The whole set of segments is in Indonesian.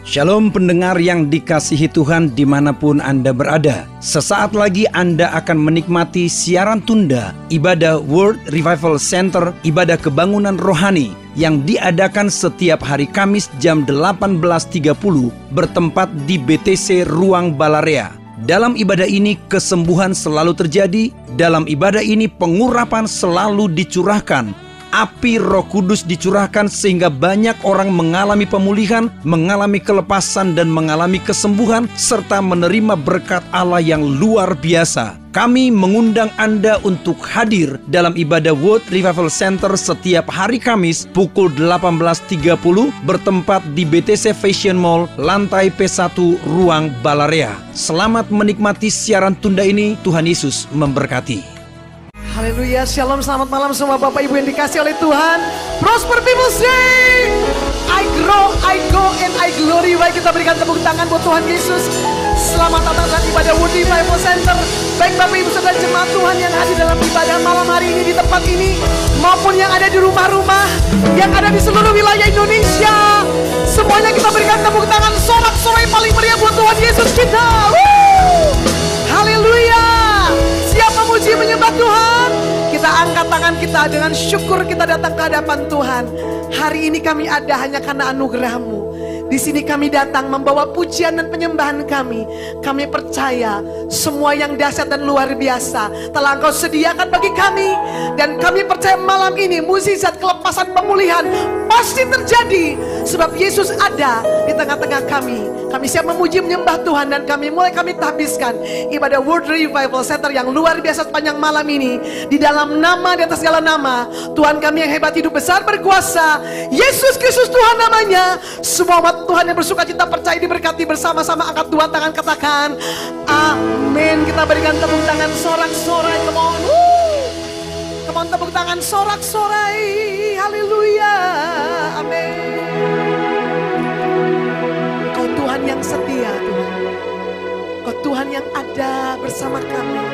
Shalom pendengar yang dikasihi Tuhan dimanapun Anda berada. Sesaat lagi Anda akan menikmati siaran tunda ibadah World Revival Center, ibadah kebangunan rohani yang diadakan setiap hari Kamis jam 18.30 bertempat di BTC Ruang Balarea. Dalam ibadah ini kesembuhan selalu terjadi, dalam ibadah ini pengurapan selalu dicurahkan. Api Roh Kudus dicurahkan sehingga banyak orang mengalami pemulihan, mengalami kelepasan dan mengalami kesembuhan serta menerima berkat Allah yang luar biasa. Kami mengundang Anda untuk hadir dalam ibadah World Revival Center setiap hari Kamis pukul 18.30 bertempat di BTC Fashion Mall, lantai P1 Ruang Balarea. Selamat menikmati siaran tunda ini. Tuhan Yesus memberkati. Haleluya, shalom, selamat malam semua Bapak Ibu yang dikasih oleh Tuhan. Prosper people sing, I grow, I go, and I glory. Baik, kita berikan tepuk tangan buat Tuhan Yesus. Selamat datang dalam ibadah World Revival Center. Baik Bapak Ibu saudara jemaat Tuhan yang hadir dalam ibadah malam hari ini di tempat ini, maupun yang ada di rumah-rumah, yang ada di seluruh wilayah Indonesia. Semuanya kita berikan tepuk tangan, sorak-sorai paling meriah buat Tuhan Yesus kita. Haleluya. Siap memuji menyembah Tuhan. Kita angkat tangan kita dengan syukur kita datang ke hadapan Tuhan. Hari ini kami ada hanya karena anugerah-Mu. Di sini kami datang membawa pujian dan penyembahan kami. Kami percaya semua yang dahsyat dan luar biasa telah Engkau sediakan bagi kami. Dan kami percaya malam ini mukjizat, kelepasan, pemulihan pasti terjadi. Sebab Yesus ada di tengah-tengah kami. Kami siap memuji menyembah Tuhan dan kami tabiskan ibadah World Revival Center yang luar biasa sepanjang malam ini. Di dalam nama, di atas segala nama, Tuhan kami yang hebat, hidup, besar, berkuasa, Yesus Kristus Tuhan namanya. Semua umat Tuhan yang bersuka cita percaya diberkati bersama-sama. Angkat dua tangan, katakan amin. Kita berikan tepuk tangan sorak-sorai. Come on, come on, tepuk tangan sorak-sorai. Haleluya, amin. Kau Tuhan yang setia, Tuhan. Kau Tuhan yang ada bersama kami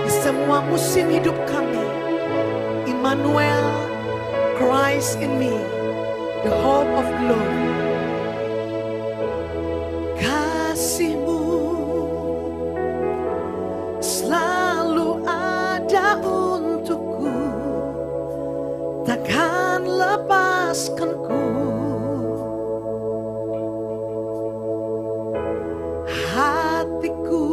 di semua musim hidup kami. Immanuel, Christ in me, the hope of glory. Kasih-Mu selalu ada untukku, takkan lepaskanku. Hatiku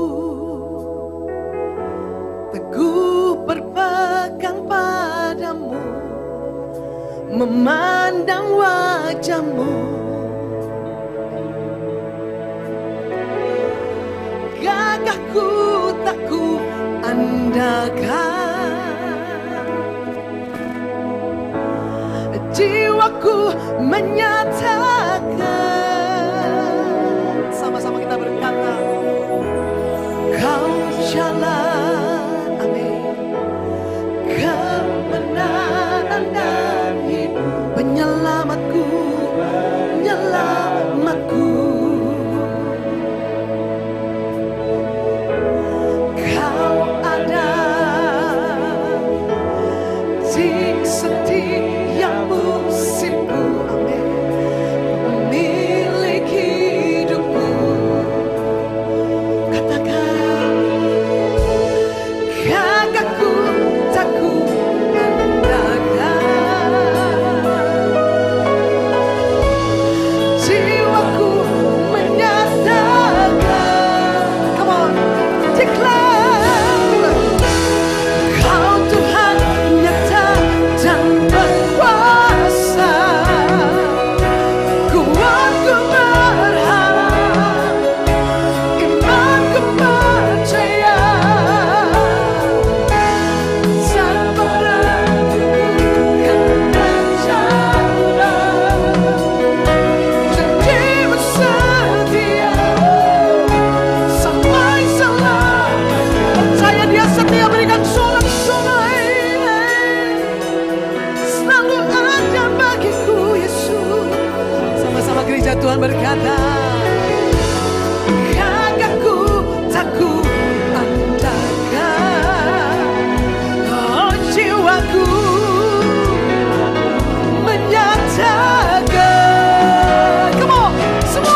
teguh berpegang padamu, memandang wajah-Mu. Gagahku tak ku andalkan, jiwaku menyatakan. Sama-sama kita berkata, Kau jalan, amin, kebenaran dan hidup, penyelamatku, penyelamatku. Kau ada di setiap musimku, amin, milik hidupku. Katakan, gagahku tak ku andalkan, jiwaku menyatakan. Come on, declare. Kau Tuhan nyata dan berkuasa, kuatku berharap, imanku percaya, tanpa ragu kan jalan, janji-Mu setia sampai selama. Percaya Dia setia, berikan sorak-sorai. Selalu ada bagiku Yesus. Sama-sama gereja Tuhan berkata, gagahku tak ku andalkan, oh jiwaku menyatakan. Come on, semua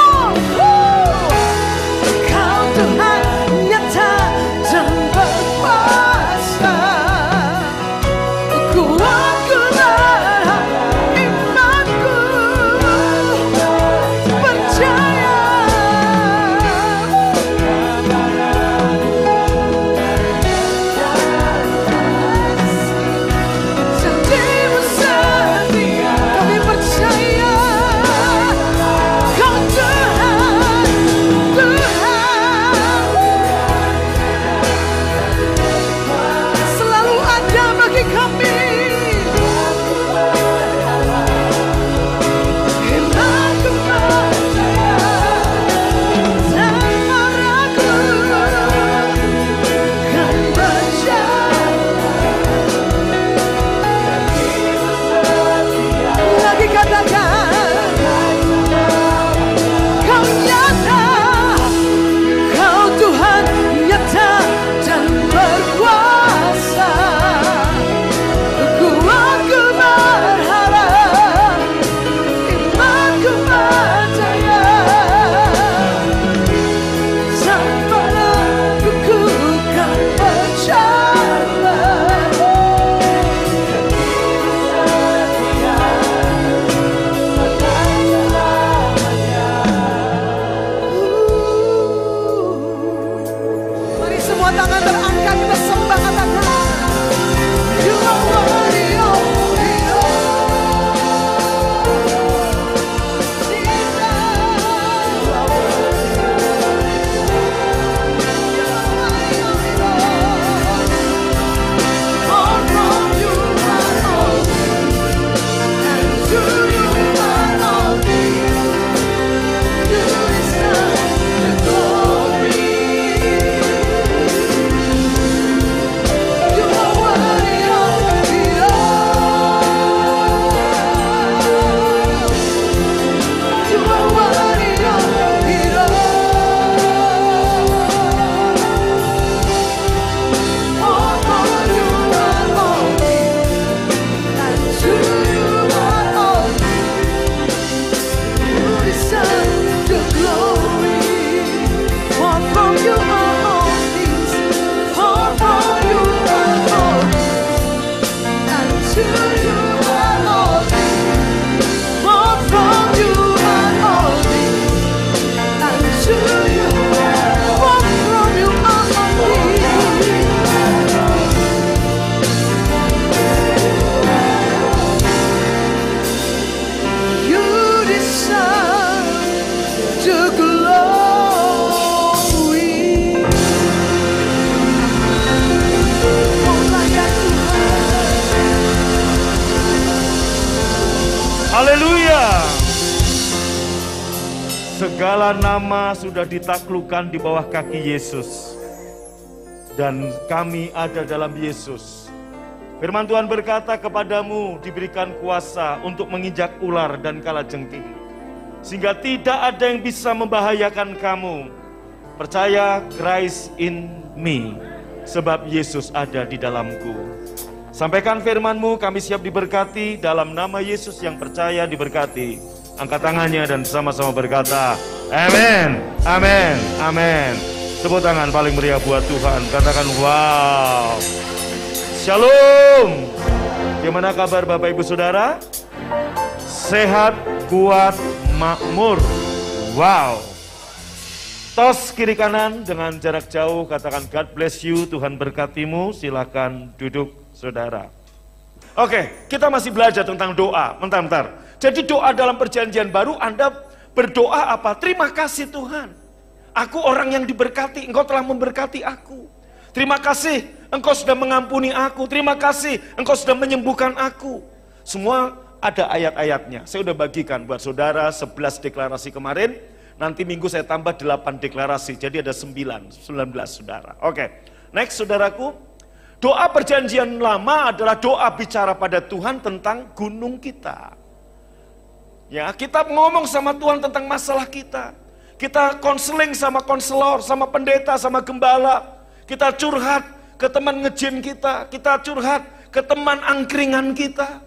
Segala nama sudah ditaklukkan di bawah kaki Yesus. Dan kami ada dalam Yesus. Firman Tuhan berkata, kepadamu diberikan kuasa untuk menginjak ular dan kalajengking, sehingga tidak ada yang bisa membahayakan kamu. Percaya Christ in me, sebab Yesus ada di dalamku. Sampaikan firman-Mu, kami siap diberkati. Dalam nama Yesus yang percaya diberkati. Angkat tangannya dan sama-sama berkata, amin, amin, amin. Tepuk tangan paling meriah buat Tuhan. Katakan wow. Shalom. Gimana kabar Bapak Ibu Saudara? Sehat, kuat, makmur. Wow. Tos kiri kanan dengan jarak jauh, katakan God bless you, Tuhan berkatimu. Silakan duduk saudara. Oke, kita masih belajar tentang doa. Bentar. Jadi doa dalam perjanjian baru, Anda berdoa apa? Terima kasih Tuhan. Aku orang yang diberkati, Engkau telah memberkati aku. Terima kasih, Engkau sudah mengampuni aku. Terima kasih, Engkau sudah menyembuhkan aku. Semua ada ayat-ayatnya. Saya udah bagikan buat saudara 11 deklarasi kemarin. Nanti minggu saya tambah 8 deklarasi. Jadi ada 19 saudara. Oke, next saudaraku. Doa perjanjian lama adalah doa bicara pada Tuhan tentang gunung kita. Ya, kita ngomong sama Tuhan tentang masalah kita. Kita konseling sama konselor, sama pendeta, sama gembala. Kita curhat ke teman ngejin kita. Kita curhat ke teman angkringan kita.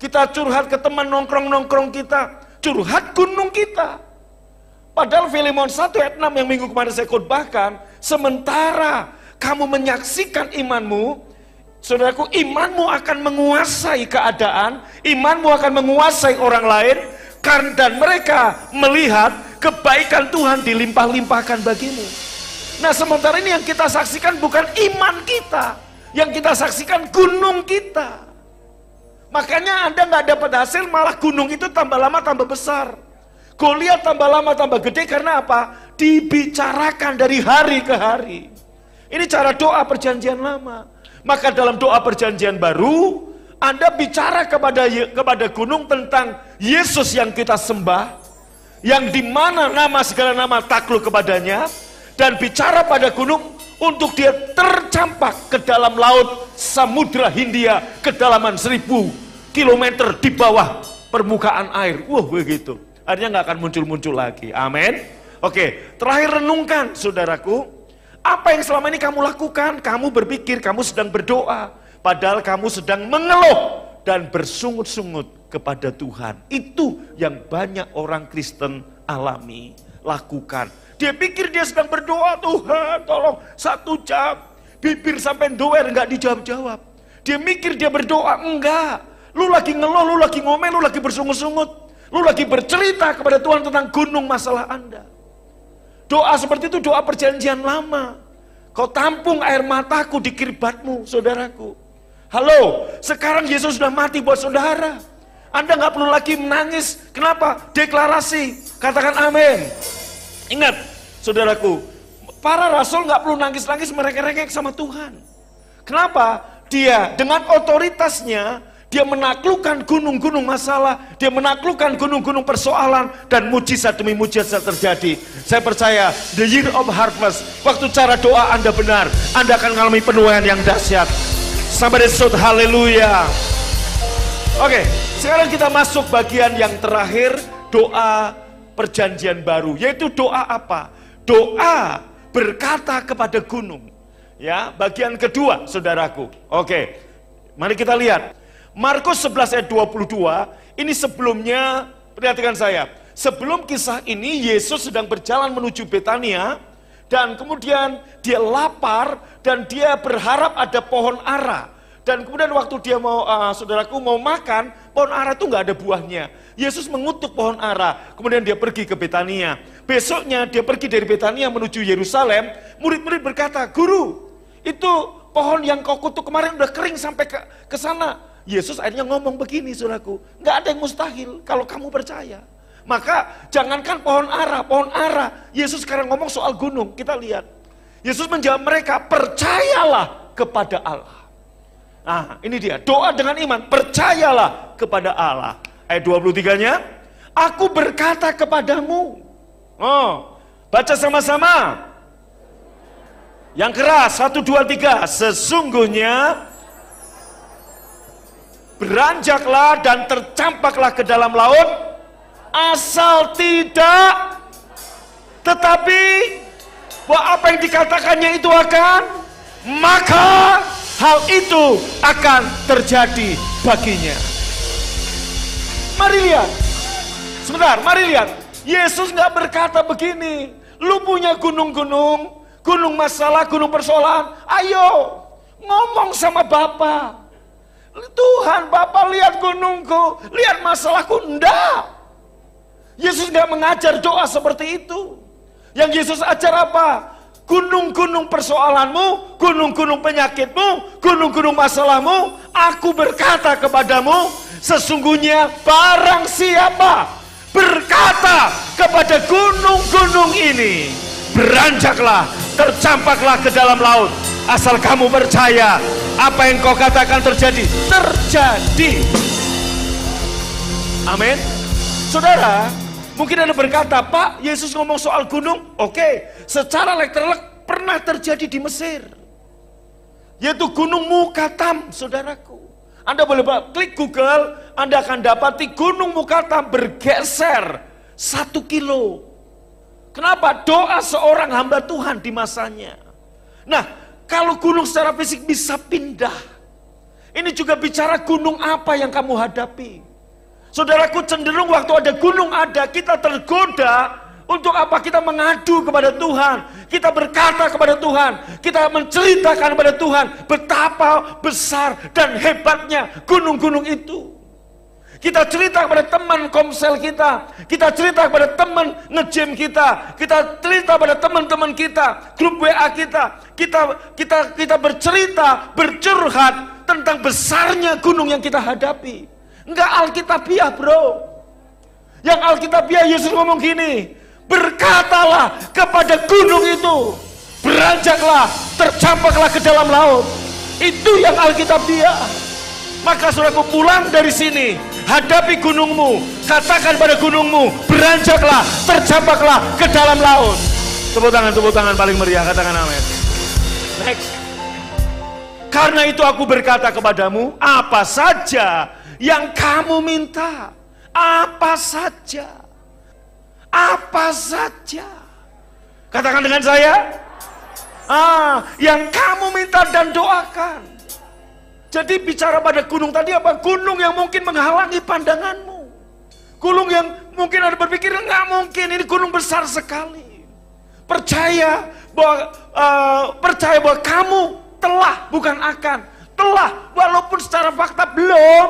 Kita curhat ke teman nongkrong-nongkrong kita. Curhat gunung kita. Padahal Filemon 1 ayat 6 yang minggu kemarin saya khotbahkan, sementara kamu menyaksikan imanmu, saudaraku, imanmu akan menguasai keadaan, imanmu akan menguasai orang lain, dan mereka melihat kebaikan Tuhan dilimpah-limpahkan bagimu. Nah, sementara ini yang kita saksikan bukan iman kita, yang kita saksikan gunung kita. Makanya Anda nggak dapat hasil, malah gunung itu tambah lama tambah besar. Goliat tambah lama tambah gede karena apa? Dibicarakan dari hari ke hari. Ini cara doa perjanjian lama. Maka dalam doa perjanjian baru, Anda bicara kepada gunung tentang Yesus yang kita sembah, yang dimana nama segala nama takluk kepadanya, dan bicara pada gunung untuk dia tercampak ke dalam laut Samudra Hindia, kedalaman 1000 kilometer di bawah permukaan air. Wah, begitu. Akhirnya nggak akan muncul-muncul lagi. Amin. Oke, terakhir renungkan saudaraku. Apa yang selama ini kamu lakukan? Kamu berpikir kamu sedang berdoa, padahal kamu sedang mengeluh dan bersungut-sungut kepada Tuhan. Itu yang banyak orang Kristen alami, lakukan. Dia pikir dia sedang berdoa, Tuhan tolong 1 jam, bibir sampai doer nggak dijawab-jawab. Dia mikir dia berdoa, enggak. Lu lagi ngeluh, lu lagi ngomel, lu lagi bersungut-sungut. Lu lagi bercerita kepada Tuhan tentang gunung masalah Anda. Doa seperti itu doa perjanjian lama. Kau tampung air mataku di kirbatmu, saudaraku. Halo, sekarang Yesus sudah mati buat saudara. Anda nggak perlu lagi menangis. Kenapa? Deklarasi. Katakan amin. Ingat, saudaraku, para rasul nggak perlu nangis-nangis merengek-rengek sama Tuhan. Kenapa? Dia dengan otoritasnya, dia menaklukkan gunung-gunung masalah, dia menaklukkan gunung-gunung persoalan, dan mujizat demi mujizat terjadi. Saya percaya, the year of harvest, waktu cara doa Anda benar, Anda akan mengalami penuaian yang dahsyat. Sampai disebut haleluya. Oke, sekarang kita masuk bagian yang terakhir, doa perjanjian baru, yaitu doa apa? Doa berkata kepada gunung. Ya, bagian kedua, saudaraku. Oke, mari kita lihat. Markus 11 ayat 22, ini sebelumnya, perhatikan saya, sebelum kisah ini Yesus sedang berjalan menuju Betania, dan kemudian dia lapar, dan dia berharap ada pohon ara. Dan kemudian waktu dia mau, saudaraku mau makan, pohon ara itu nggak ada buahnya. Yesus mengutuk pohon ara, kemudian dia pergi ke Betania. Besoknya dia pergi dari Betania menuju Yerusalem, murid-murid berkata, Guru, itu pohon yang kau kutuk kemarin udah kering sampai ke sana. Yesus akhirnya ngomong begini, saudaraku, nggak ada yang mustahil kalau kamu percaya. Maka jangankan pohon ara, Yesus sekarang ngomong soal gunung. Kita lihat, Yesus menjawab mereka, percayalah kepada Allah. Nah, ini dia, doa dengan iman, percayalah kepada Allah. Ayat 23-nya, aku berkata kepadamu, Oh, baca sama-sama. Yang keras, 1, 2, 3. Sesungguhnya beranjaklah dan tercampaklah ke dalam laut, asal tidak, tetapi bahwa apa yang dikatakannya itu akan, maka hal itu akan terjadi baginya. Mari lihat, sebentar, mari lihat. Yesus nggak berkata begini, lu punya gunung-gunung, gunung masalah, gunung persoalan, ayo ngomong sama Bapa. Tuhan, Bapa lihat gunungku, lihat masalahku. Enggak. Yesus nggak mengajar doa seperti itu. Yang Yesus ajar apa? Gunung-gunung persoalanmu, gunung-gunung penyakitmu, gunung-gunung masalahmu, aku berkata kepadamu, sesungguhnya barang siapa berkata kepada gunung-gunung ini, beranjaklah, tercampaklah ke dalam laut. Asal kamu percaya, apa yang kau katakan terjadi, terjadi. Amin. Saudara, mungkin Anda berkata, Pak, Yesus ngomong soal gunung. Oke, secara literal pernah terjadi di Mesir, yaitu Gunung Mukatam, saudaraku. Anda boleh klik Google, Anda akan dapati Gunung Mukatam bergeser 1 kilo. Kenapa? Doa seorang hamba Tuhan di masanya. Nah, kalau gunung secara fisik bisa pindah, ini juga bicara gunung apa yang kamu hadapi. Saudaraku, cenderung waktu ada gunung ada, kita tergoda untuk apa? Kita mengadu kepada Tuhan, kita berkata kepada Tuhan, kita menceritakan kepada Tuhan betapa besar dan hebatnya gunung-gunung itu. Kita cerita kepada teman komsel kita cerita kepada teman nge-gym kita cerita pada teman-teman kita, grup WA kita bercerita, bercurhat tentang besarnya gunung yang kita hadapi. Enggak alkitabiah, bro. Yang alkitabiah Yesus ngomong gini, berkatalah kepada gunung itu, beranjaklah, tercampaklah ke dalam laut. Itu yang alkitabiah. Maka saudaraku, pulang dari sini, hadapi gunungmu, katakan pada gunungmu, beranjaklah, tercampaklah ke dalam laut. Tepuk tangan paling meriah, katakan amin. Next. Karena itu aku berkata kepadamu, apa saja yang kamu minta, apa saja, katakan dengan saya, yang kamu minta dan doakan. Jadi bicara pada gunung tadi apa? Gunung yang mungkin menghalangi pandanganmu. Gunung yang mungkin ada berpikir, enggak mungkin, ini gunung besar sekali. Percaya bahwa kamu telah, bukan akan, telah, walaupun secara fakta belum,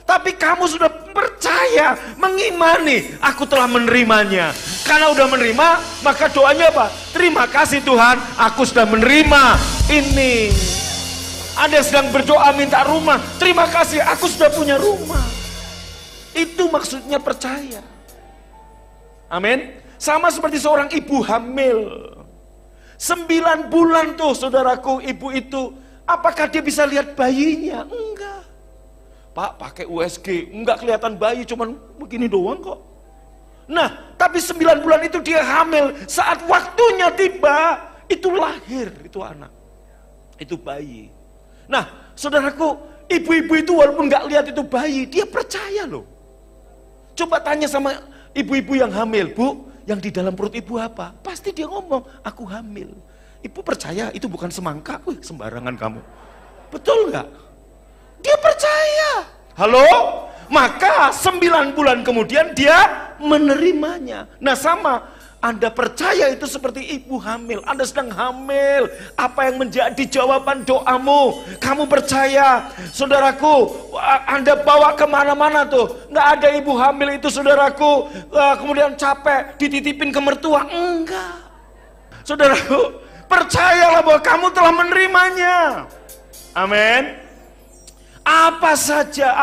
tapi kamu sudah percaya, mengimani, aku telah menerimanya. Karena udah menerima, maka doanya apa? Terima kasih Tuhan, aku sudah menerima ini. Anda sedang berdoa minta rumah, terima kasih, aku sudah punya rumah. Itu maksudnya percaya. Amin. Sama seperti seorang ibu hamil, 9 bulan tuh saudaraku, ibu itu, apakah dia bisa lihat bayinya? Enggak. Pak, pakai USG, enggak kelihatan bayi, cuman begini doang kok. Nah, tapi 9 bulan itu dia hamil, saat waktunya tiba, itu lahir, itu anak, itu bayi. Nah, saudaraku, ibu-ibu itu walaupun nggak lihat itu bayi, dia percaya loh. Coba tanya sama ibu-ibu yang hamil, Bu, yang di dalam perut ibu apa? Pasti dia ngomong, aku hamil. Ibu percaya itu bukan semangka? Wih, sembarangan kamu. Betul nggak? Dia percaya. Halo? Maka 9 bulan kemudian dia menerimanya. Nah sama, Anda percaya itu seperti ibu hamil. Anda sedang hamil. Apa yang menjadi jawaban doamu? Kamu percaya. Saudaraku, Anda bawa kemana-mana tuh. Nggak ada ibu hamil itu saudaraku. Kemudian capek, dititipin ke mertua. Enggak. Saudaraku, percayalah bahwa kamu telah menerimanya. Amin. Apa saja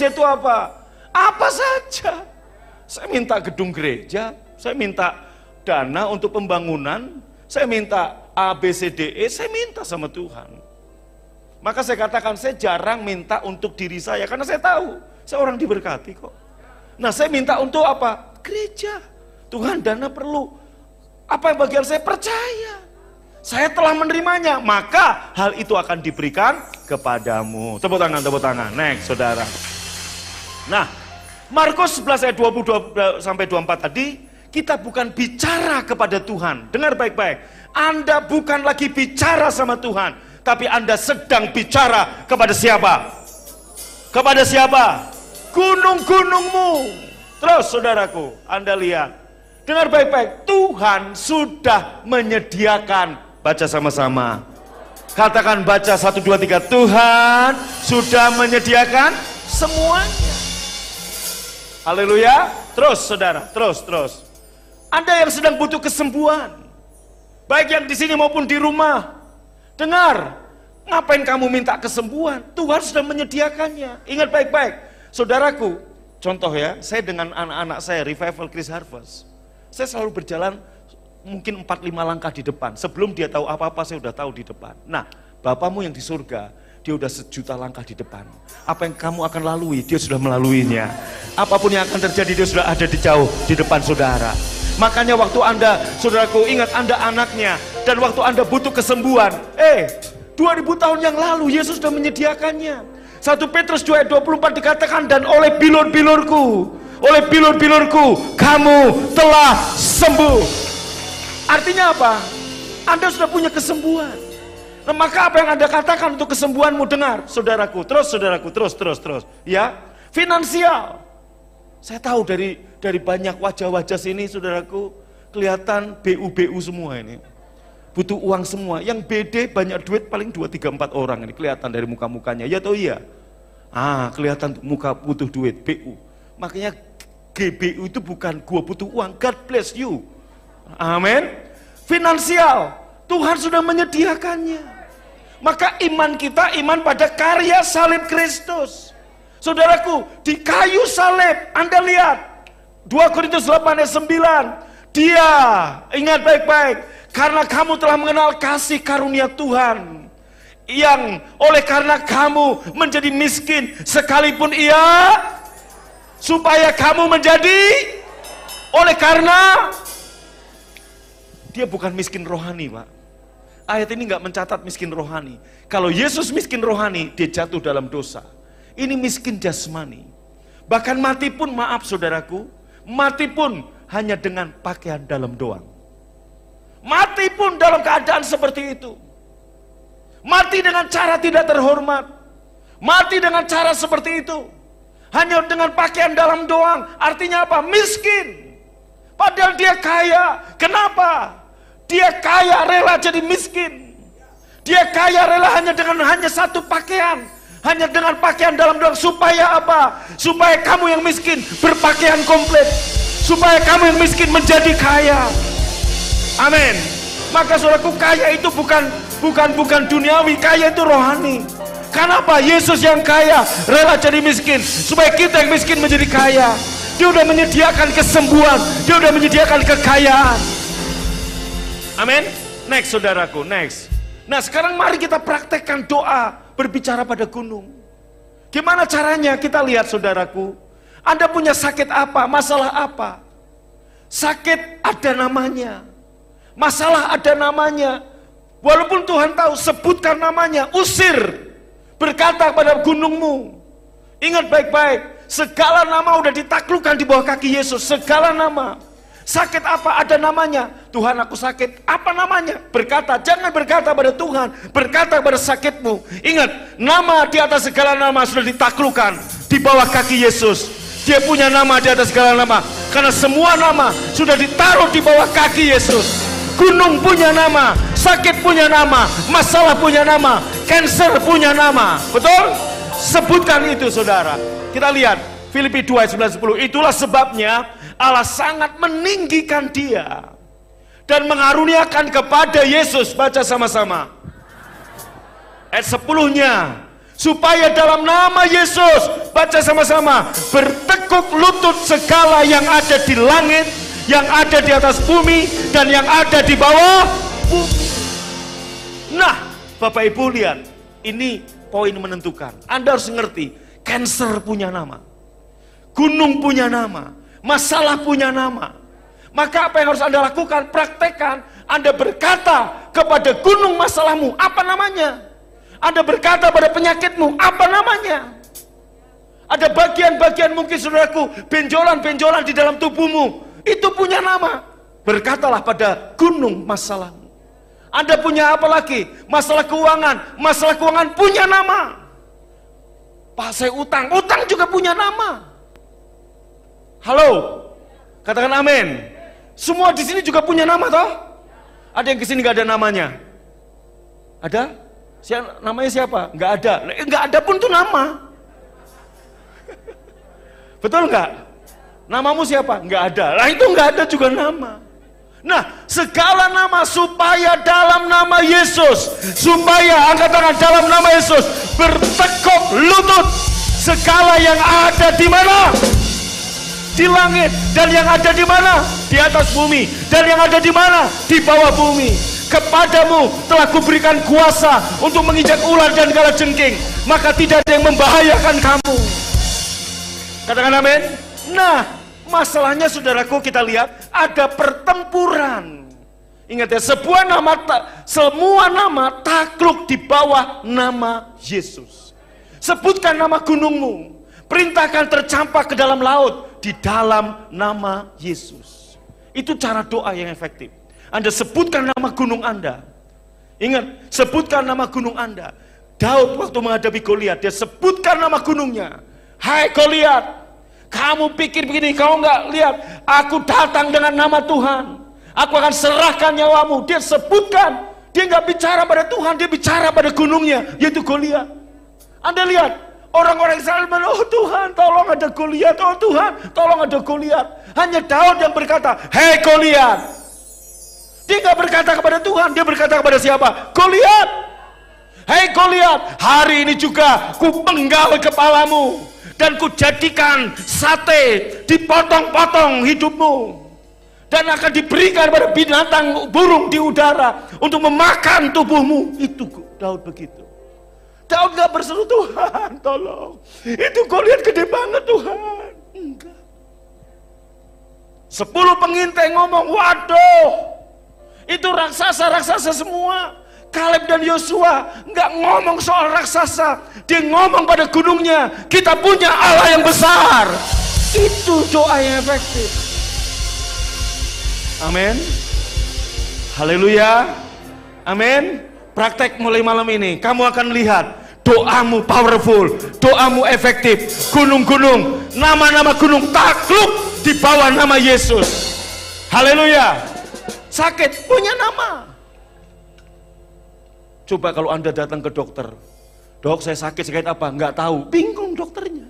itu apa? Apa saja. Saya minta gedung gereja, saya minta dana untuk pembangunan, saya minta ABCDE, saya minta sama Tuhan. Maka saya katakan, saya jarang minta untuk diri saya, karena saya tahu, saya orang diberkati kok. Nah saya minta untuk apa? Gereja. Tuhan, dana perlu. Apa yang bagian saya? Percaya. Saya telah menerimanya, maka hal itu akan diberikan kepadamu. Tepuk tangan, tepuk tangan. Next, saudara. Nah, Markus 11 ayat 22 sampai 24 tadi, kita bukan bicara kepada Tuhan. Dengar baik-baik. Anda bukan lagi bicara sama Tuhan, tapi Anda sedang bicara kepada siapa? Kepada siapa? Gunung-gunungmu. Terus saudaraku, Anda lihat. Dengar baik-baik. Tuhan sudah menyediakan. Baca sama-sama. Katakan, baca 1, 2, 3. Tuhan sudah menyediakan semuanya. Haleluya. Terus saudara, terus. Anda yang sedang butuh kesembuhan, baik yang di sini maupun di rumah, dengar. Ngapain kamu minta kesembuhan? Tuhan sudah menyediakannya. Ingat baik-baik. Saudaraku, contoh ya, saya dengan anak-anak saya, Revival Grace Harvest, saya selalu berjalan mungkin 4-5 langkah di depan. Sebelum dia tahu apa-apa, saya udah tahu di depan. Nah, Bapamu yang di surga, dia udah 1.000.000 langkah di depan. Apa yang kamu akan lalui, dia sudah melaluinya. Apapun yang akan terjadi, dia sudah ada di jauh di depan saudara. Makanya waktu Anda, saudaraku, ingat Anda anaknya, dan waktu Anda butuh kesembuhan, 2000 tahun yang lalu Yesus sudah menyediakannya. 1 Petrus 2 ayat 24 dikatakan, dan oleh bilur-bilurku kamu telah sembuh. Artinya apa? Anda sudah punya kesembuhan. Nah, maka apa yang Anda katakan untuk kesembuhanmu? Dengar, saudaraku, terus. Ya, finansial. Saya tahu dari banyak wajah-wajah sini, saudaraku, kelihatan BU semua ini. Butuh uang semua. Yang BD banyak duit paling 2, 3, 4 orang ini kelihatan dari muka-mukanya. Ya atau iya? Kelihatan muka butuh duit, BU. Makanya GBU itu bukan gua butuh uang, God bless you. Amin. Finansial, Tuhan sudah menyediakannya. Maka iman kita iman pada karya salib Kristus. Saudaraku, di kayu salib, Anda lihat 2 Korintus 8 ayat 9. Dia, ingat baik-baik, karena kamu telah mengenal kasih karunia Tuhan, yang oleh karena kamu menjadi miskin sekalipun ia, supaya kamu menjadi, oleh karena dia bukan miskin rohani, Pak. Ayat ini nggak mencatat miskin rohani. Kalau Yesus miskin rohani, dia jatuh dalam dosa. Ini miskin jasmani. Bahkan mati pun, maaf saudaraku, mati pun hanya dengan pakaian dalam doang. Mati pun dalam keadaan seperti itu. Mati dengan cara tidak terhormat. Mati dengan cara seperti itu. Hanya dengan pakaian dalam doang. Artinya apa? Miskin. Padahal dia kaya. Kenapa? Dia kaya rela jadi miskin. Dia kaya rela hanya dengan satu pakaian. Hanya dengan pakaian dalam doang. Supaya apa? Supaya kamu yang miskin berpakaian komplit. Supaya kamu yang miskin menjadi kaya. Amin. Maka saudaraku, kaya itu bukan duniawi. Kaya itu rohani. Kenapa? Yesus yang kaya rela jadi miskin. Supaya kita yang miskin menjadi kaya. Dia udah menyediakan kesembuhan. Dia udah menyediakan kekayaan. Amin. Next saudaraku, next. Nah sekarang mari kita praktekkan doa berbicara pada gunung. Gimana caranya? Kita lihat saudaraku. Anda punya sakit apa? Masalah apa? Sakit ada namanya. Masalah ada namanya. Walaupun Tuhan tahu, sebutkan namanya. Usir. Berkata pada gunungmu. Ingat baik-baik. Segala nama udah ditaklukkan di bawah kaki Yesus. Segala nama. Sakit apa? Ada namanya. Tuhan, aku sakit. Apa namanya? Berkata. Jangan berkata pada Tuhan. Berkata pada sakitmu. Ingat, nama di atas segala nama sudah ditaklukkan di bawah kaki Yesus. Dia punya nama di atas segala nama. Karena semua nama sudah ditaruh di bawah kaki Yesus. Gunung punya nama. Sakit punya nama. Masalah punya nama. Cancer punya nama. Betul? Sebutkan itu saudara. Kita lihat Filipi 2 ayat 9-10. Itulah sebabnya Allah sangat meninggikan dia dan mengaruniakan kepada Yesus. Baca sama-sama ayat 10-nya. Supaya dalam nama Yesus, baca sama-sama, bertekuk lutut segala yang ada di langit, yang ada di atas bumi, dan yang ada di bawah bumi. Nah Bapak Ibu lihat, ini poin menentukan. Anda harus ngerti, cancer punya nama, gunung punya nama, masalah punya nama. Maka apa yang harus Anda lakukan? Praktekkan. Anda berkata kepada gunung masalahmu, apa namanya? Anda berkata pada penyakitmu, apa namanya? Ada bagian-bagian mungkin saudaraku, benjolan-benjolan di dalam tubuhmu, itu punya nama. Berkatalah pada gunung masalahmu. Anda punya apa lagi? Masalah keuangan punya nama. Pak, saya utang juga punya nama. Halo, katakan amin. Semua di sini juga punya nama toh? Ada yang kesini gak ada namanya? Ada? Namanya siapa? Nggak ada. Nggak ada pun itu nama. Betul nggak? Namamu siapa? Nggak ada. Lah itu nggak ada juga nama. Nah, segala nama supaya dalam nama Yesus, supaya angkat tangan dalam nama Yesus bertekuk lutut. Segala yang ada di mana? Di langit. Dan yang ada di mana? Di atas bumi. Dan yang ada di mana? Di bawah bumi. Kepadamu telah kuberikan kuasa untuk menginjak ular dan kalajengking, maka tidak ada yang membahayakan kamu. Katakan amin. Nah, masalahnya saudaraku, kita lihat ada pertempuran. Ingat ya, semua nama takluk di bawah nama Yesus. Sebutkan nama gunungmu, perintahkan tercampak ke dalam laut di dalam nama Yesus. Itu cara doa yang efektif. Anda sebutkan nama gunung Anda. Ingat, sebutkan nama gunung Anda. Daud waktu menghadapi Goliat, dia sebutkan nama gunungnya. Hai Goliat, kamu pikir begini, kamu nggak lihat? Aku datang dengan nama Tuhan. Aku akan serahkan nyawamu. Dia sebutkan. Dia nggak bicara pada Tuhan, dia bicara pada gunungnya, yaitu Goliat. Anda lihat, orang-orang Israel bilang, oh Tuhan, tolong ada Goliat. Oh Tuhan, tolong ada Goliat. Hanya Daud yang berkata, hei Goliat. Dia nggak berkata kepada Tuhan, dia berkata kepada siapa? Goliat. Hei Goliat, hari ini juga ku penggal kepalamu dan ku jadikan sate, dipotong-potong hidupmu, dan akan diberikan pada binatang burung di udara untuk memakan tubuhmu. Itu Daud begitu. Daud nggak berseru, Tuhan tolong, itu Goliat gede banget Tuhan. Enggak. 10 pengintai ngomong, waduh, itu raksasa-raksasa semua. Kaleb dan Yosua nggak ngomong soal raksasa, dia ngomong pada gunungnya, kita punya Allah yang besar. Itu doa yang efektif. Amin. Haleluya. Amin. Praktek mulai malam ini, kamu akan lihat doamu powerful, doamu efektif. Gunung-gunung, nama-nama gunung takluk di bawah nama Yesus. Haleluya. Sakit punya nama. Coba kalau Anda datang ke dokter, dok saya sakit apa? Nggak tahu, bingung dokternya.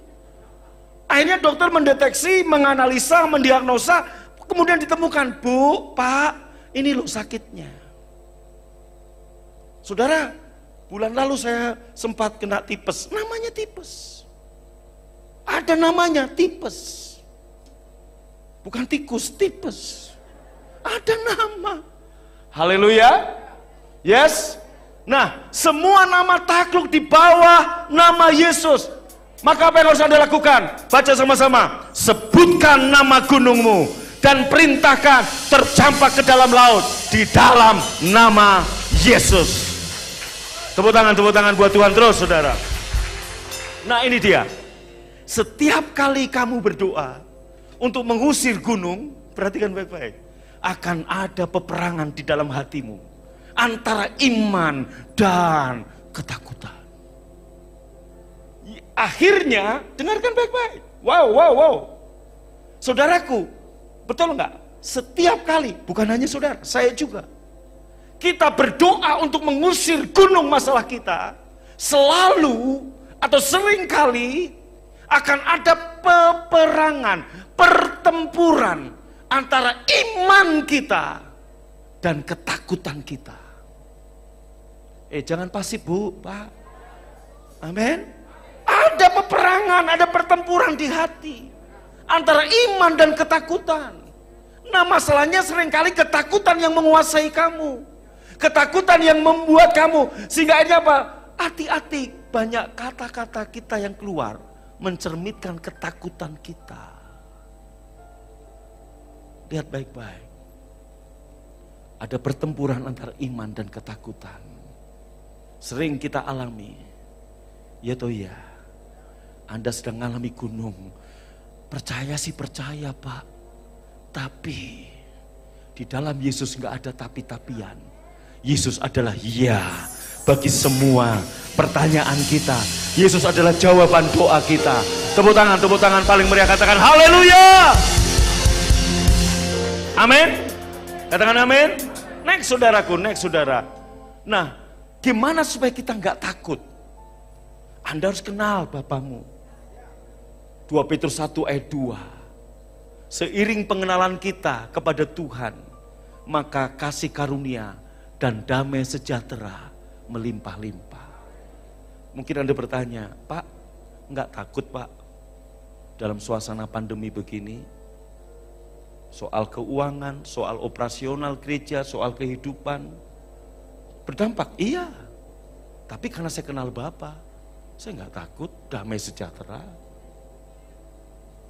Akhirnya dokter mendeteksi, menganalisa, mendiagnosa, kemudian ditemukan, Bu, Pak, ini loh sakitnya. Saudara, bulan lalu saya sempat kena tipes, namanya tipes. Ada namanya tipes. Bukan tikus, tipes. Ada nama. Haleluya. Yes. Nah, semua nama takluk di bawah nama Yesus. Maka apa yang harus Anda lakukan? Baca sama-sama. Sebutkan nama gunungmu dan perintahkan tercampak ke dalam laut di dalam nama Yesus. Tepuk tangan buat Tuhan terus, saudara. Nah, ini dia. Setiap kali kamu berdoa untuk mengusir gunung, perhatikan baik-baik. Akan ada peperangan di dalam hatimu antara iman dan ketakutan. Akhirnya, dengarkan baik-baik. Wow. Saudaraku, betul enggak? Setiap kali, bukan hanya saudara, saya juga. Kita berdoa untuk mengusir gunung masalah kita, selalu atau seringkali akan ada peperangan, pertempuran antara iman kita dan ketakutan kita. Jangan pasif Bu, Pak. Amin. Ada peperangan, ada pertempuran di hati antara iman dan ketakutan. Nah, masalahnya seringkali ketakutan yang menguasai kamu, ketakutan yang membuat kamu, sehingga akhirnya apa? Hati-hati, banyak kata-kata kita yang keluar mencerminkan ketakutan kita. Lihat baik-baik. Ada pertempuran antara iman dan ketakutan. Sering kita alami. Ya toh ya. Anda sedang mengalami gunung. Percaya sih percaya Pak. Tapi di dalam Yesus gak ada tapi-tapian. Yesus adalah ya bagi semua pertanyaan kita. Yesus adalah jawaban doa kita. Tepuk tangan paling meriah, katakan haleluya. Amin. Katakan amin. Next saudaraku, next saudara. Nah, gimana supaya kita nggak takut? Anda harus kenal Bapamu. 2 Petrus 1 ayat 2. Seiring pengenalan kita kepada Tuhan, maka kasih karunia dan damai sejahtera melimpah-limpah. Mungkin Anda bertanya, Pak, nggak takut Pak dalam suasana pandemi begini? Soal keuangan, soal operasional gereja, soal kehidupan berdampak, iya. Tapi karena saya kenal Bapa, saya nggak takut, damai sejahtera.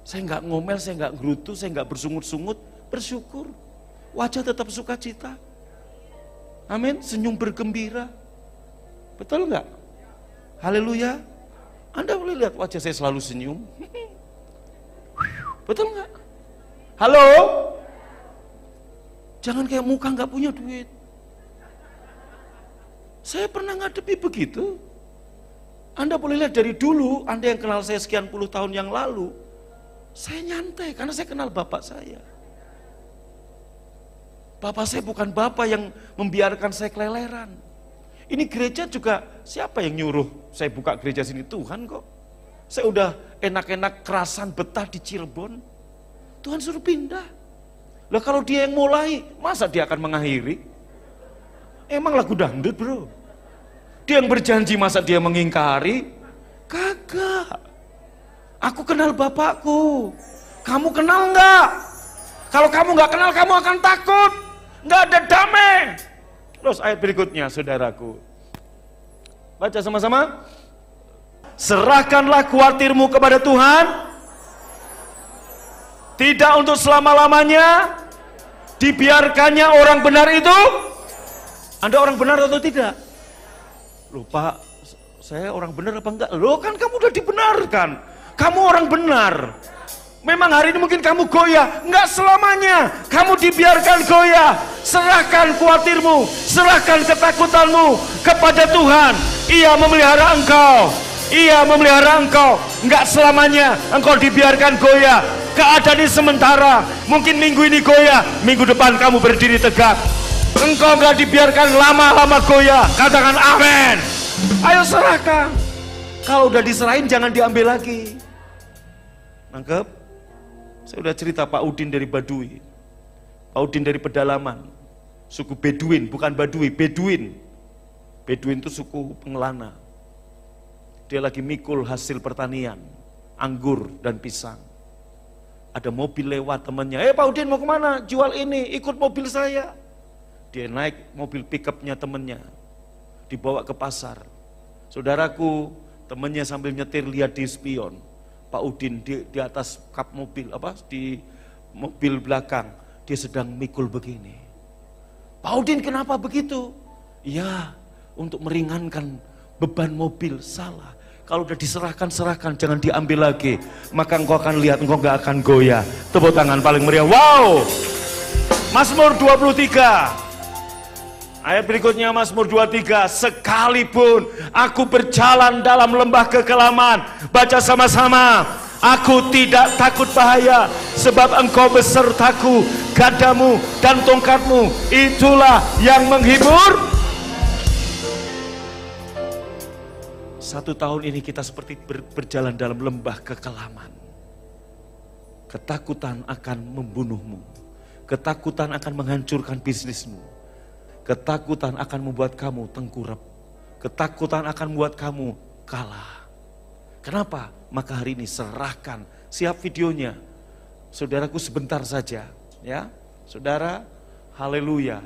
Saya nggak ngomel, saya nggak gerutu, saya nggak bersungut-sungut, bersyukur. Wajah tetap sukacita. Amin, senyum bergembira. Betul nggak? Haleluya. Anda boleh lihat wajah saya selalu senyum. Betul nggak? Halo? Jangan kayak muka nggak punya duit. Saya pernah ngadepi begitu. Anda boleh lihat dari dulu, Anda yang kenal saya sekian puluh tahun yang lalu, saya nyantai karena saya kenal bapak saya. Bapak saya bukan bapak yang membiarkan saya keleleran. Ini gereja juga, siapa yang nyuruh saya buka gereja sini? Tuhan kok. Saya udah enak-enak kerasan betah di Cirebon. Tuhan suruh pindah. Lah kalau dia yang mulai, masa dia akan mengakhiri? Emang lagu dangdut bro. Dia yang berjanji, masa dia mengingkari? Kagak. Aku kenal bapakku. Kamu kenal nggak? Kalau kamu nggak kenal, kamu akan takut. Nggak ada damai. Terus ayat berikutnya, saudaraku. Baca sama-sama. Serahkanlah khawatirmu kepada Tuhan. Tidak untuk selama-lamanya. Dibiarkannya orang benar itu. Anda orang benar atau tidak? Loh Pak, saya orang benar apa enggak? Loh kan kamu udah dibenarkan. Kamu orang benar. Memang hari ini mungkin kamu goyah, enggak selamanya kamu dibiarkan goyah. Serahkan khawatirmu, serahkan ketakutanmu kepada Tuhan. Ia memelihara engkau. Ia memelihara engkau. Enggak selamanya engkau dibiarkan goyah. Keadaan ini sementara. Mungkin minggu ini goyah, minggu depan kamu berdiri tegak. Engkau enggak dibiarkan lama-lama goyah. Katakan amin. Ayo serahkan. Kalau udah diserahin jangan diambil lagi. Nangkep? Saya udah cerita Pak Udin dari Baduy, Pak Udin dari pedalaman, suku Beduin, bukan Baduy, Beduin. Beduin itu suku pengelana. Dia lagi mikul hasil pertanian, anggur dan pisang. Ada mobil lewat temannya, Pak Udin mau kemana? Jual ini, ikut mobil saya. Dia naik mobil pickupnya temannya, dibawa ke pasar. Saudaraku, temannya sambil nyetir lihat di spion. Pak Udin di atas kap mobil, di mobil belakang, dia sedang mikul begini. Pak Udin kenapa begitu? Ya, untuk meringankan beban mobil. Salah. Kalau udah diserahkan, serahkan, jangan diambil lagi. Maka engkau akan lihat, engkau gak akan goyah. Tepuk tangan paling meriah. Wow! Mazmur 23. Ayat berikutnya Mazmur 23, sekalipun aku berjalan dalam lembah kekelaman, baca sama-sama, aku tidak takut bahaya, sebab engkau besertaku, gadamu dan tongkatmu, itulah yang menghibur. 1 tahun ini kita seperti berjalan dalam lembah kekelaman. Ketakutan akan membunuhmu, ketakutan akan menghancurkan bisnismu. Ketakutan akan membuat kamu tengkurap. Ketakutan akan membuat kamu kalah. Kenapa? Maka hari ini serahkan. Siap videonya. Saudaraku sebentar saja. Ya, saudara, haleluya.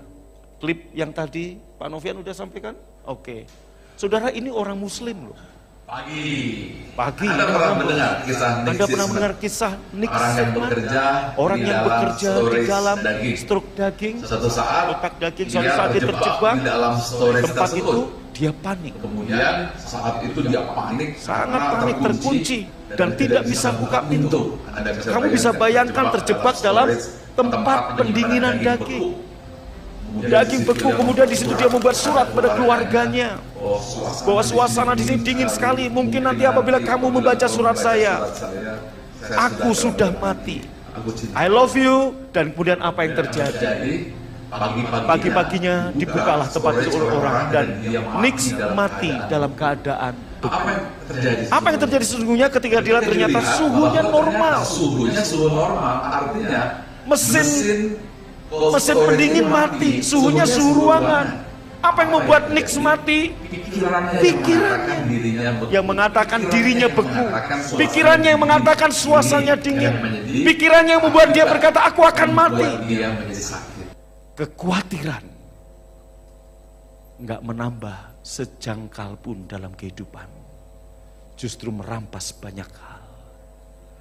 Klip yang tadi Pak Novian udah sampaikan? Oke. Saudara ini orang muslim loh. Pagi. Anda pernah mendengar kisah Nick Anda pernah Sisman? mendengar kisah Nick Orang yang Sisman? bekerja Orang di yang dalam bekerja di storage dalam daging. struk daging, Suatu saat kotak daging, dia suatu saat dia terjebak di dalam storage tempat tersebut. itu, dia panik. Kemudian saat itu dia panik, Sangat karena panik, terkunci dan tidak bisa buka pintu. Anda Kamu bisa bayangkan terjebak dalam tempat pendinginan daging. Daging beku, kemudian di situ dia membuat surat pada keluarganya bahwa suasana di sini dingin sekali. Mungkin nanti apabila kamu membaca surat saya, aku sudah mati. I love you. Dan kemudian apa yang terjadi? Pagi-paginya dibukalah tempat itu oleh orang dan Nick mati dalam keadaan beku. Apa yang terjadi sesungguhnya ketika dia ternyata suhunya normal? Suhu normal artinya Mesin pendingin mati, suhunya suhu ruangan. Apa yang membuat Nick mati? Pikirannya yang mengatakan dirinya beku. Pikirannya yang mengatakan suasananya dingin. Pikirannya yang membuat dia berkata, aku akan mati. Kekhawatiran nggak menambah sejengkal pun dalam kehidupan. Justru merampas banyak hal.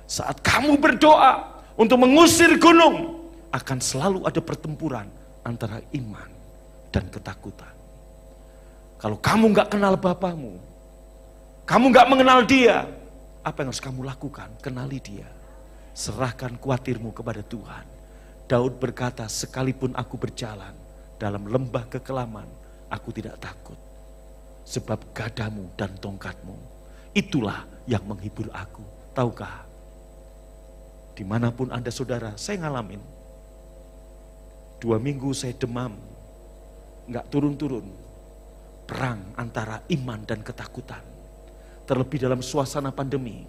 Saat kamu berdoa untuk mengusir gunung, akan selalu ada pertempuran antara iman dan ketakutan. Kalau kamu nggak kenal Bapamu, kamu nggak mengenal Dia, apa yang harus kamu lakukan? Kenali Dia. Serahkan khawatirmu kepada Tuhan. Daud berkata, sekalipun aku berjalan dalam lembah kekelaman, aku tidak takut. Sebab gadamu dan tongkatmu, itulah yang menghibur aku. Tahukah? Dimanapun Anda saudara, saya ngalamin. 2 minggu saya demam, nggak turun-turun. Perang antara iman dan ketakutan. Terlebih dalam suasana pandemi.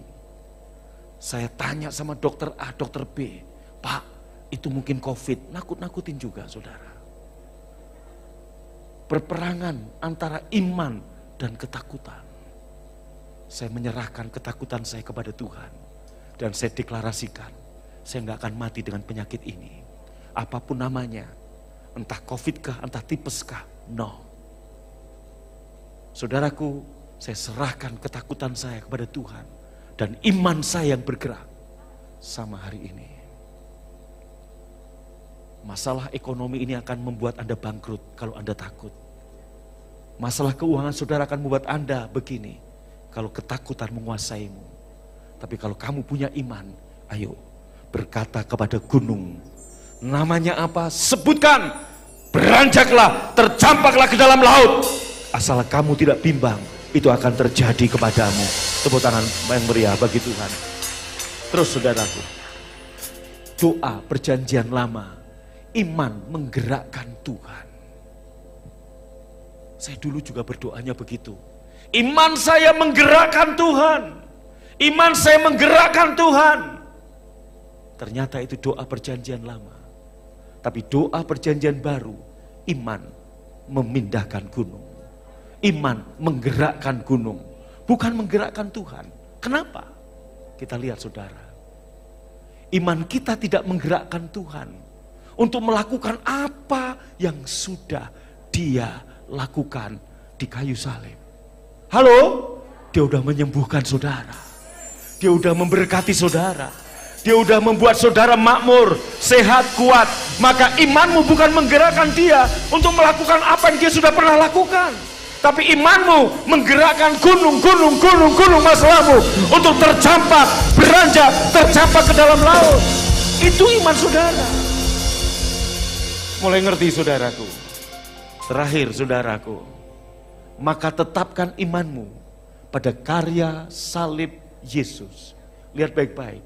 Saya tanya sama dokter A, dokter B, Pak, itu mungkin COVID. Nakut-nakutin juga saudara. Perperangan antara iman dan ketakutan. Saya menyerahkan ketakutan saya kepada Tuhan. Dan saya deklarasikan, saya nggak akan mati dengan penyakit ini. Apapun namanya, entah COVID kah, entah tipes kah, no. Saudaraku, saya serahkan ketakutan saya kepada Tuhan. Dan iman saya yang bergerak sama hari ini. Masalah ekonomi ini akan membuat Anda bangkrut kalau Anda takut. Masalah keuangan saudara akan membuat Anda begini kalau ketakutan menguasaimu. Tapi kalau kamu punya iman, ayo berkata kepada gunung, namanya apa? Sebutkan, beranjaklah, tercampaklah ke dalam laut. Asal kamu tidak bimbang, itu akan terjadi kepadamu. Tepuk tangan yang meriah bagi Tuhan. Terus saudaraku, doa perjanjian lama, iman menggerakkan Tuhan. Saya dulu juga berdoanya begitu. Iman saya menggerakkan Tuhan. Iman saya menggerakkan Tuhan. Ternyata itu doa perjanjian lama. Tapi doa perjanjian baru, iman memindahkan gunung. Iman menggerakkan gunung, bukan menggerakkan Tuhan. Kenapa? Kita lihat saudara. Iman kita tidak menggerakkan Tuhan untuk melakukan apa yang sudah Dia lakukan di kayu salib. Halo? Dia udah menyembuhkan saudara. Dia udah memberkati saudara. Dia udah membuat saudara makmur, sehat, kuat. Maka imanmu bukan menggerakkan dia untuk melakukan apa yang dia sudah pernah lakukan. Tapi imanmu menggerakkan gunung masalahmu untuk tercampak, beranjak, tercampak ke dalam laut. Itu iman saudara. Mulai ngerti saudaraku. Terakhir saudaraku. Maka tetapkan imanmu pada karya salib Yesus. Lihat baik-baik.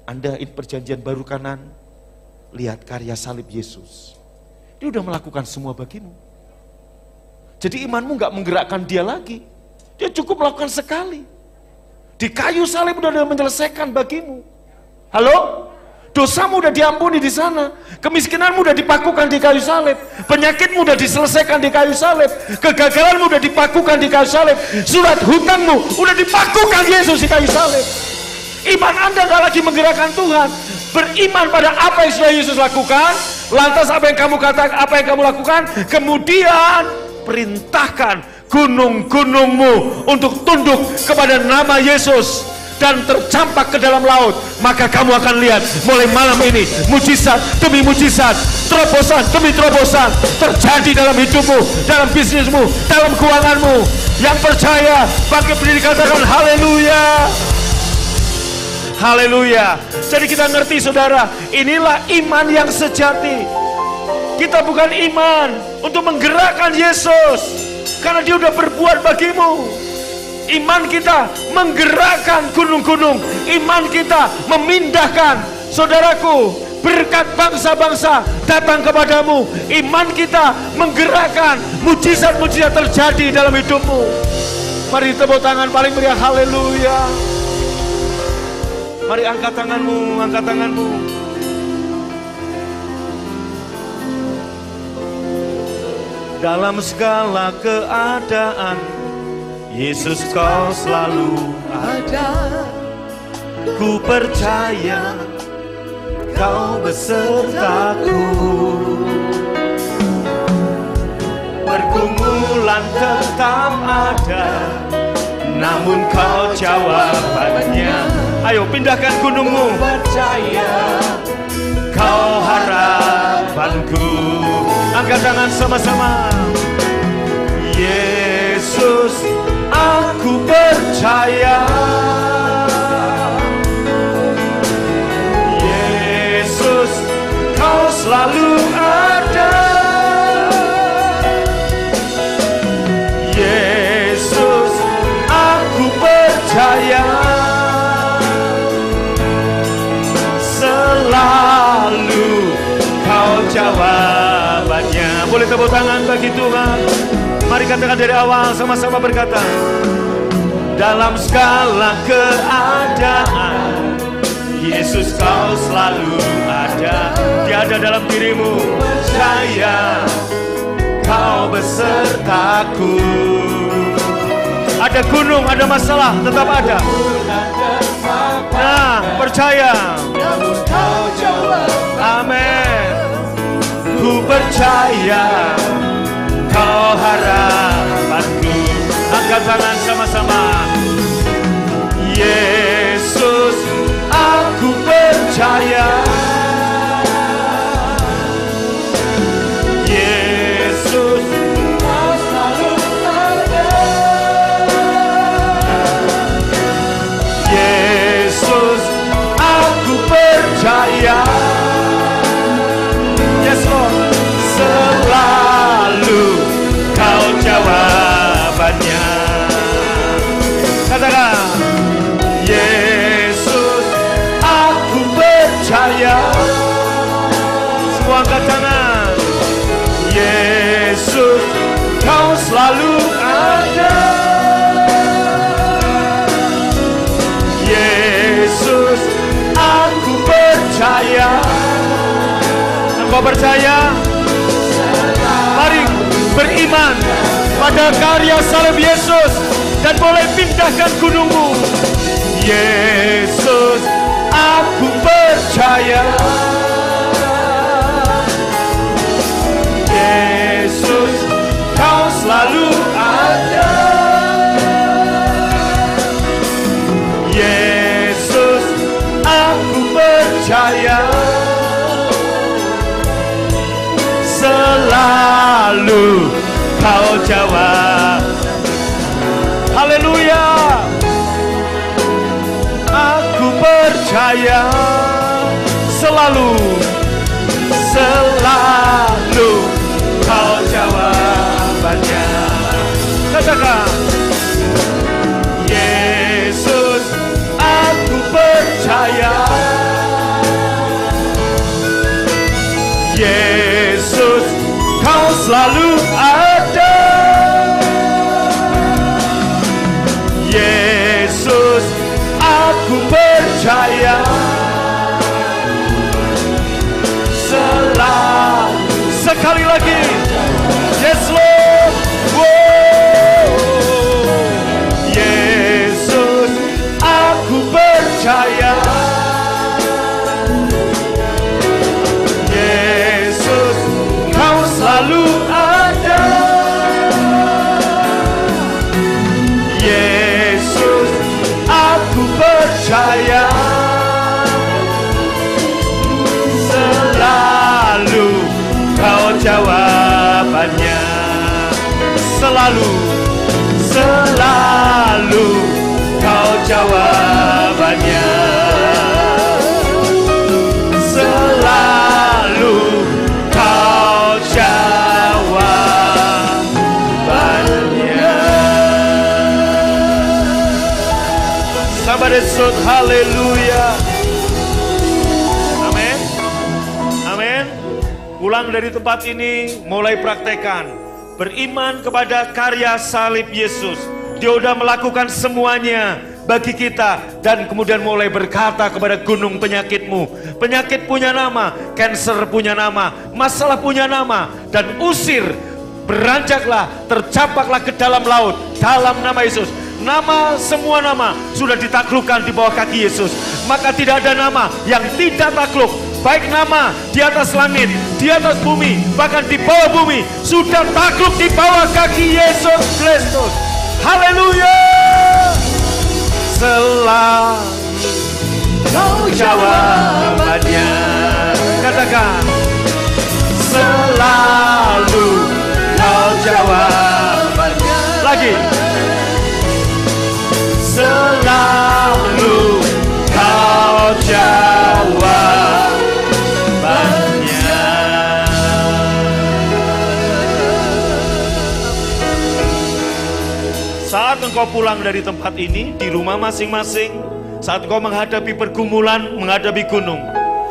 Anda in perjanjian baru kanan, lihat karya salib Yesus. Dia udah melakukan semua bagimu. Jadi imanmu gak menggerakkan dia lagi. Dia cukup melakukan sekali. Di kayu salib udah menyelesaikan bagimu. Halo? Dosamu udah diampuni di sana. Kamiskinanmu udah dipakukan di kayu salib. Penyakitmu udah diselesaikan di kayu salib. Kegagalanmu udah dipakukan di kayu salib. Surat hutangmu udah dipakukan Yesus di kayu salib. Iman Anda gak lagi menggerakkan Tuhan. Beriman pada apa yang sudah Yesus lakukan. Lantas apa yang kamu katakan, apa yang kamu lakukan. Kemudian perintahkan gunung-gunungmu untuk tunduk kepada nama Yesus dan tercampak ke dalam laut, maka kamu akan lihat mulai malam ini mujizat demi mujizat, terobosan demi terobosan terjadi dalam hidupmu, dalam bisnismu, dalam keuanganmu. Yang percaya bangkit berdiri, katakan haleluya. Haleluya. Jadi kita ngerti saudara, inilah iman yang sejati. Kita bukan iman untuk menggerakkan Yesus karena dia udah berbuat bagimu. Iman kita menggerakkan gunung-gunung. Iman kita memindahkan, saudaraku, berkat bangsa-bangsa datang kepadamu. Iman kita menggerakkan mujizat-mujizat terjadi dalam hidupmu. Mari tepuk tangan paling meriah, haleluya. Mari angkat tanganmu, angkat tanganmu. Dalam segala keadaan Yesus kau selalu ada. Ku percaya kau besertaku. Pergumulan tetap ada, namun kau jawabannya. Ayo pindahkan gunungmu. Percaya kau harapanku. Angkat tangan sama-sama. Yesus, aku percaya. Yesus, kau selalu ada. Yesus, aku percaya. Selalu kau jawabannya. Boleh tepuk tangan bagi Tuhan. Mari katakan dari awal, sama-sama berkata. Dalam segala keadaan Yesus kau selalu ada. Dia ada dalam dirimu. Percaya kau besertaku. Ada gunung, ada masalah, tetap ada. Nah, percaya. Amin. Ku percaya kau harapanku. Angkat tangan sama-sama. Yesus, aku percaya. Yesus, kau selalu ada. Yesus, aku percaya. Yes Lord, selalu kau jawabannya. Katakan, Yesus, aku percaya. Semua angkat tangan. Yesus, kau selalu ada. Yesus, aku percaya. Engkau percaya? Mari beriman pada karya salib Yesus dan boleh pindahkan gunungmu. Yesus, aku percaya. Yesus, kau selalu ada. Yesus, aku percaya. Selalu kau jawab. Haleluya. Aku percaya. Selalu kau jawabannya. Katakan, Yesus, aku percaya. Yesus, kau selalu ada. Yesus, aku percaya. Sekali lagi. Yes Lord. Wow. Yesus, aku percaya. Yesus, kau selalu ada. jawabannya. Selalu, selalu kau jawabannya. Selalu kau jawabannya. Somebody shout haleluya. Amin. Amin. Pulang dari tempat ini, mulai praktekan. Beriman kepada karya salib Yesus. Dia udah melakukan semuanya bagi kita. Dan kemudian mulai berkata kepada gunung penyakitmu. Penyakit punya nama, cancer punya nama, masalah punya nama. Dan usir, beranjaklah, tercapaklah ke dalam laut. Dalam nama Yesus. Nama, semua nama sudah ditaklukkan di bawah kaki Yesus. Maka tidak ada nama yang tidak takluk. Baik nama di atas langit, di atas bumi, bahkan di bawah bumi, sudah takluk di bawah kaki Yesus Kristus. Haleluya. Selalu kau jawabannya. Katakan, selalu kau jawabannya. Lagi, selalu kau jawab. Saat engkau pulang dari tempat ini, di rumah masing-masing, saat engkau menghadapi pergumulan, menghadapi gunung,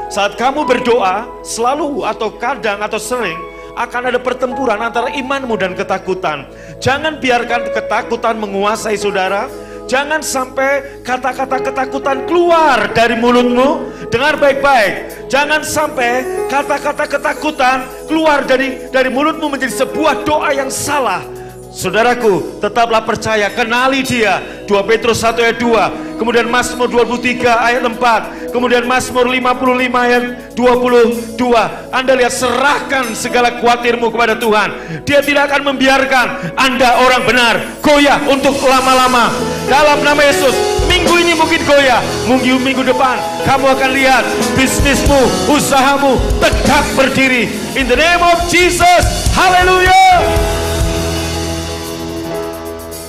saat kamu berdoa, selalu atau kadang atau sering akan ada pertempuran antara imanmu dan ketakutan. Jangan biarkan ketakutan menguasai saudara. Jangan sampai kata-kata ketakutan keluar dari mulutmu. Dengar baik-baik. Jangan sampai kata-kata ketakutan keluar dari mulutmu menjadi sebuah doa yang salah. Saudaraku, tetaplah percaya, kenali dia. 2 Petrus 1 ayat 2, kemudian Mazmur 23 ayat 4, kemudian Mazmur 55 ayat 22. Anda lihat, serahkan segala khawatirmu kepada Tuhan. Dia tidak akan membiarkan Anda orang benar goyah untuk lama-lama. Dalam nama Yesus, minggu ini mungkin goyah, minggu depan kamu akan lihat bisnismu, usahamu tegak berdiri. In the name of Jesus, haleluya.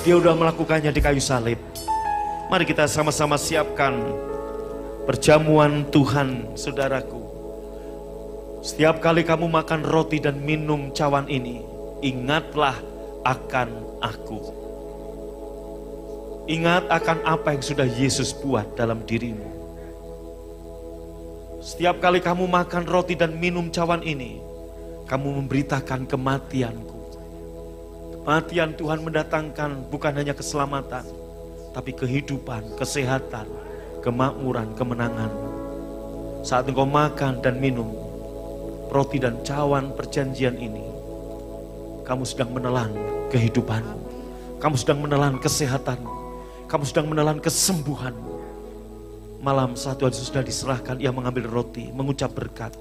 Dia sudah melakukannya di kayu salib. Mari kita sama-sama siapkan perjamuan Tuhan, saudaraku. Setiap kali kamu makan roti dan minum cawan ini, ingatlah akan aku. Ingat akan apa yang sudah Yesus buat dalam dirimu. Setiap kali kamu makan roti dan minum cawan ini, kamu memberitakan kematianku. Kematian Tuhan mendatangkan bukan hanya keselamatan, tapi kehidupan, kesehatan, kemakmuran, kemenangan. Saat engkau makan dan minum roti dan cawan perjanjian ini, kamu sedang menelan kehidupanmu. Kamu sedang menelan kesehatanmu. Kamu sedang menelan kesembuhanmu. Malam saat Tuhan Yesus sudah diserahkan, ia mengambil roti, mengucap berkat,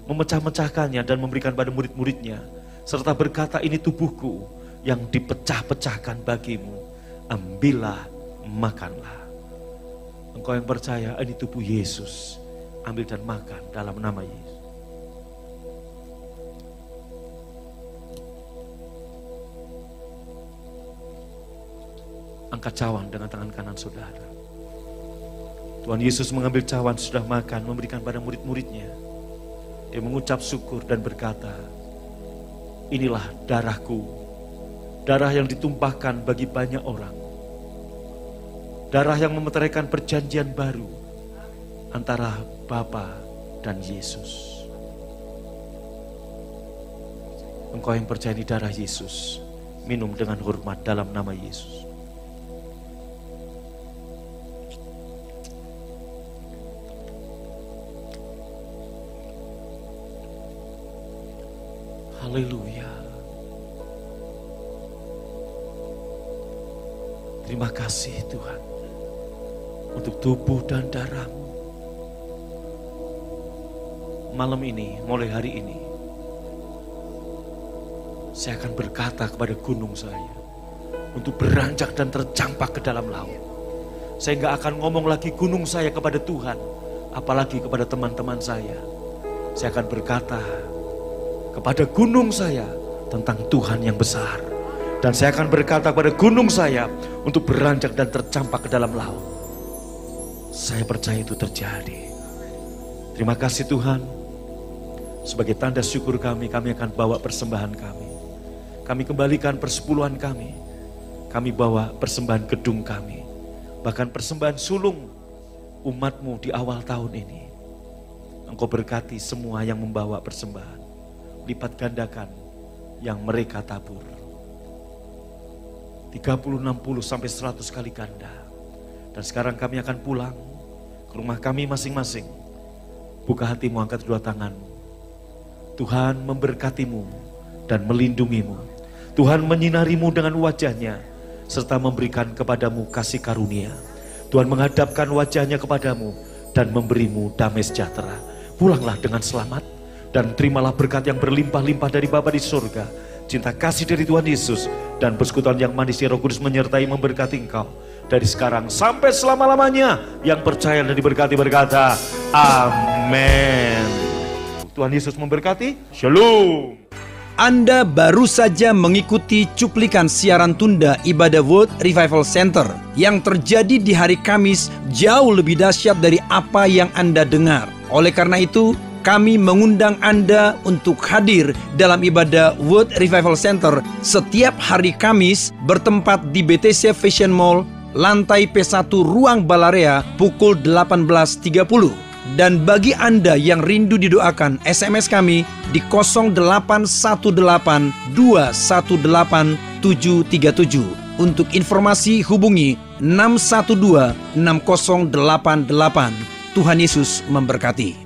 memecah-mecahkannya dan memberikan pada murid-muridnya, serta berkata, ini tubuhku yang dipecah-pecahkan bagimu, ambillah, makanlah. Engkau yang percaya, ini tubuh Yesus, ambil dan makan dalam nama Yesus. Angkat cawan dengan tangan kanan saudara. Tuhan Yesus mengambil cawan, sudah makan, memberikan pada murid-muridnya. Dia mengucap syukur dan berkata, inilah darahku, darah yang ditumpahkan bagi banyak orang. Darah yang memeteraikan perjanjian baru antara Bapa dan Yesus. Engkau yang percaya di darah Yesus, minum dengan hormat dalam nama Yesus. Haleluya. Terima kasih Tuhan untuk tubuh dan darah-Mu. Malam ini, mulai hari ini, saya akan berkata kepada gunung saya untuk beranjak dan tercampak ke dalam laut. Saya nggak akan ngomong lagi gunung saya kepada Tuhan, apalagi kepada teman-teman saya. Saya akan berkata, kepada gunung saya tentang Tuhan yang besar. Dan saya akan berkata kepada gunung saya untuk beranjak dan tercampak ke dalam laut. Saya percaya itu terjadi. Terima kasih Tuhan. Sebagai tanda syukur kami akan bawa persembahan kami. Kami kembalikan persepuluhan kami. Kami bawa persembahan gedung kami. Bahkan persembahan sulung umat-Mu di awal tahun ini. Engkau berkati semua yang membawa persembahan. Lipat gandakan yang mereka tabur. 30, 60 sampai 100 kali ganda. Dan sekarang kami akan pulang ke rumah kami masing-masing. Buka hatimu, angkat kedua tangan. Tuhan memberkatimu dan melindungimu. Tuhan menyinarimu dengan wajahnya serta memberikan kepadamu kasih karunia. Tuhan menghadapkan wajahnya kepadamu dan memberimu damai sejahtera. Pulanglah dengan selamat dan terimalah berkat yang berlimpah-limpah dari Bapa di surga. Cinta kasih dari Tuhan Yesus dan persekutuan yang manisnya Roh Kudus menyertai memberkati engkau dari sekarang sampai selama-lamanya. Yang percaya dan diberkati berkata amin. Tuhan Yesus memberkati. Shalom. Anda baru saja mengikuti cuplikan siaran tunda ibadah World Revival Center yang terjadi di hari Kamis jauh lebih dahsyat dari apa yang Anda dengar. Oleh karena itu, kami mengundang Anda untuk hadir dalam ibadah World Revival Center setiap hari Kamis bertempat di BTC Fashion Mall, lantai P1 Ruang Balarea pukul 18.30. Dan bagi Anda yang rindu didoakan, SMS kami di 0818218737. Untuk informasi hubungi 6126088. Tuhan Yesus memberkati.